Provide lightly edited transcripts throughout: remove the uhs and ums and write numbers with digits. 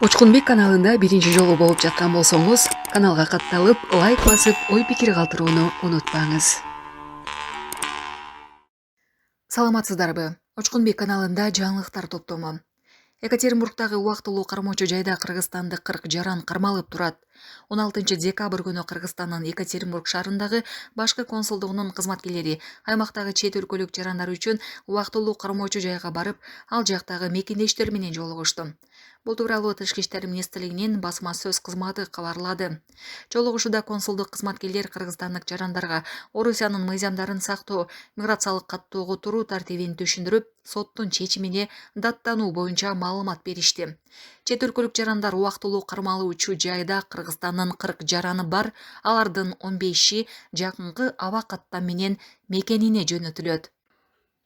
Учкунбек каналында биринчи жолу болуп жаткан болсоңуз, каналга катталып, лайк басып, ой-пикир калтырууну унутпаңыз. Саламатсыздарбы? Учкунбек каналында жаңылыктар топтому. Екатеринбургдагы убактылуу кармоочу жайда кыргызстандык 40 жаран кармалып турат. 16 декабрь күнү Кыргызстандын Екатеринбург шаарындагы башкы консулдугунун кызматкерлери аймактагы чет өлкөлүк жарандар үчүн убактылуу кармоочу жайга барып, ал жактагы мекендештер менен жолугушту. Бул тууралуу Тышкы иштер министрлигинин басма сөз кызматы кабарлады. Жолугушууда консулдук кызматкерлер кыргызстандык жарандарга Орусиянын мыйзамдарын сактоо, миграциялык каттоого туруу тартибин түшүндүрүп, соттун чечимине даттануу боюнча маалымат беришти. Чет өлкөлүк жарандар убактылуу кармалуучу жайда Кыргызстандын 40 жараны бар, алардын 15и жакынкы аба каттам менен мекенине жөнөтүлөт.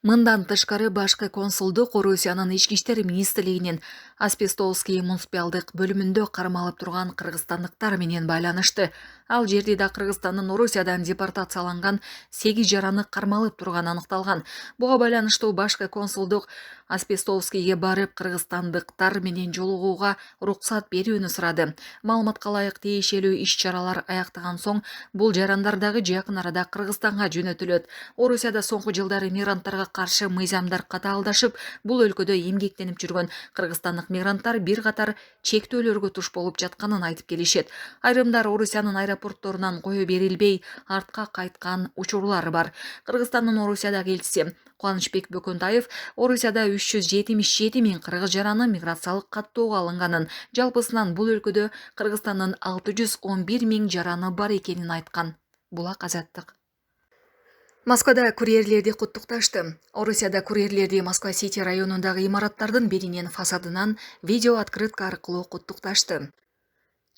Мындан тышкары башкы консулдук Орусиянын ички иштер министрлигинин Аспестовский муниципалдык бөлүмүндө кармалып турган кыргызстандыктар менен байланышты. Ал жерде да Кыргызстандын Орусиядан депортацияланган 8 жараны кармалып турганы аныкталган. Буга байланыштуу башкы консулдук Аспестовскийге барып, кыргызстандыктар менен жолугууга уруксат берүүнү сурады. Маалыматка ылайык тиешелүү иш-чаралар аяктаган соң бул жарандар дагы жакын арада Кыргызстанга жөнөтүлөт. Орусияда соңку жылдары мигранттарга каршы мыйзамдар катаалдашып, бул өлкөдө эмгектенип жүргөн кыргызстандык мигранттар бир катар чектөөлөргө туш болуп жатканын айтып келишет. Айрымдар Орусиянын аэропортторунан кое берилбей артка кайткан учурлар бар. Кыргызстандын Орусиядагы элчиси Кубанычбек Бөкөнтаев Орусияда 377 миң кыргыз жараны миграциялык каттоого алынганын, жалпысынан бул өлкөдө Кыргызстандын 611 миң жараны бар экенин айткан. Булак Азаттык. Москвада курьерлерди куттукташты. Орусияда курьерлерди Москва-Сити районундагы имараттардын биринин фасадынан видео открытка аркылуу куттукташты.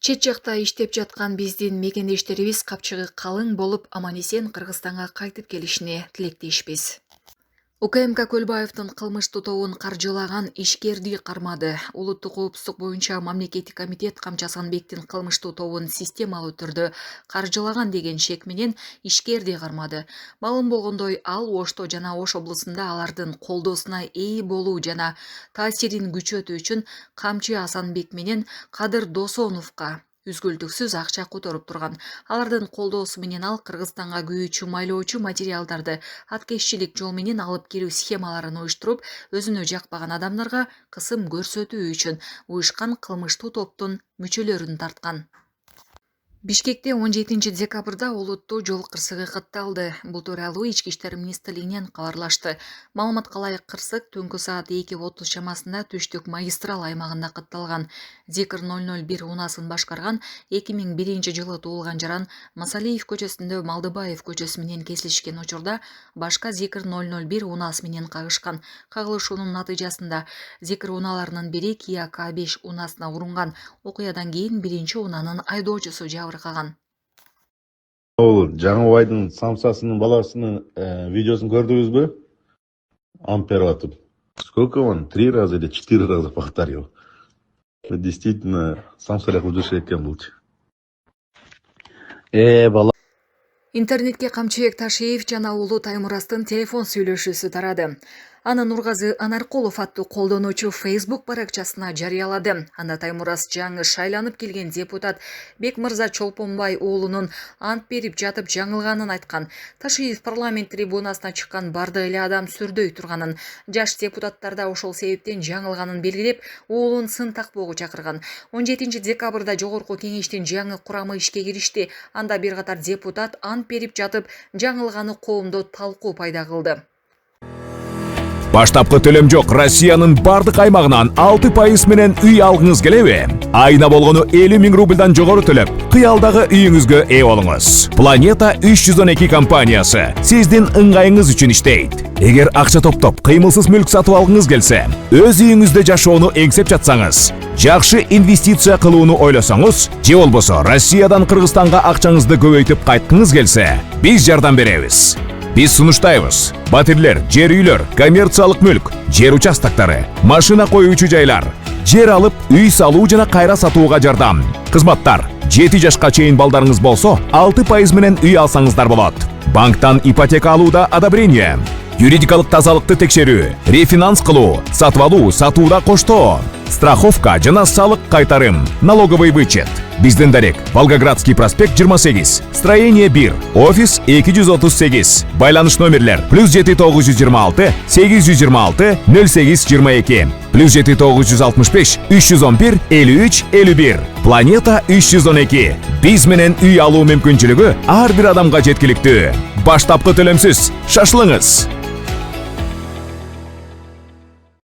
Чет жакта иштеп жаткан биздин мекендештерибиз капчыгы калың болуп аман-эсен Кыргызстанга кайтып келишине тилектешпиз. УКМК Көлбаевдин кылмыштуу тобун каржылаган ишкерди кармады. Улуттук коопсуздук боюнча мамлекеттик комитет Камчы Асанбектин кылмыштуу тобун системалуу түрдө каржылаган деген шек менен ишкерди кармады. Маалым болгондой, ал Ошто жана Ош облусунда алардын колдоосуна ээ болуу жана таасирин күчөтүү үчүн Камчы Асанбек менен Кадыр Досоновго үзгүлтүксүз акча которуп турган. Алардын колдоосу менен ал Кыргызстанга күйүүчү майлоочу материалдарды аткезчилик жол менен алып келүү схемаларын уюштуруп, өзүнө жакпаган адамдарга кысым көрсөтүү үчүн уюшкан кылмыштуу топтун мүчөлөрүн тарткан. Бишкекте 17 декабрда олуттуу жол кырсыгы катталды. Бул тууралуу Ички иштер министрлигинен кабарлашты. Маалыматка ылайык кырсык түнкү саат 2:30 чамасында түштүк магистрал аймагында катталган. Зикр 001 унаасын башкарган 2001 жылы туулган жаран Масалиев көчөсүндө Малдыбаев көчөсү менен кесилишкен учурда башка Зикр 001 унаасы менен кагышкан. Кагылышуунун натыйжасында Зикр унааларынын бири Kia K5 унаасына урунган. Окуядан кийин биринчи унаанын айдоочусу жабыркаган. Ол Жаңыбайдын самсасынын баласынын видеосун көрдүңүзбү? Ампер атып. Сколько он? 3 раза или 4 раза повторил. Действительно, самсалек в душе экен булчу. Бала. Интернетке Камчыбек Ташиев жана уулу Таймурастын телефон сүйлөшүүсү тарады. Аны Нургазы Анаркулов аттуу колдонуучу Facebook баракчасына жарыялады. Анда Таймурас жаңы шайланып келген депутат Бекмырза Чолпонбай уулунун ант берип жатып жаңылганын айткан. Ташиев парламент трибунасына чыккан барды эле адам сүрдөй турганын, жаш депутаттар да ошол себептен жаңылганын белгилеп, уулун сын такпоого чакырган. 17 декабрда жогорку кеңештин жаңы курамы ишке киришти. Анда бир катар депутат ант берип жатып жаңылганы коомдо талкуу пайда кылды. Баштапкы төлөм жок. Россиянын бардык аймагынан 6% менен үй алгыңыз келеби? Айына болгону 50 миң рубльдан жогору төлөп, кыялдагы үйүңүзгө ээ болуңуз. Планета 312 компаниясы сиздин ыңгайыңыз үчүн иштейт. Эгер акча топтоп, кыймылсыз мүлк сатып алгыңыз келсе, өз үйүңүздө жашоону эңсеп жатсаңыз, жакшы инвестиция кылууну ойлосоңуз, же болбосо Россиядан Кыргызстанга акчаңызды көбөйтүп кайткыңыз келсе, биз жардам беребиз. Биз сунуштайбыз. Батирлер, жер үйлөр, коммерциялык мүлк, жер участоктары, машина коюучу жайлар, жер алып, үй салуу жана кайра сатууга жардам. Кызматтар: 7 жашка чейин балдарыңыз болсо, 6% менен үй алсаңыздар болот. Банктан ипотека алууда одобрение. юридикалык тазалыкты текшерүү, рефинанс кылуу, сатып алуу, сатууда коштоо, страховка жана салык кайтарым, налоговый вычет. Биздин дарек Волгоградский проспект 28, строение 1, офис 238, байланыш номерлер +7926 826 0822, +7965 311 53 51, Планета 312. Биз менен үй алуу мүмкүнчүлүгү ар бир адамга жеткиликтүү. Баштапкы төлөмсүз шашылыңыз.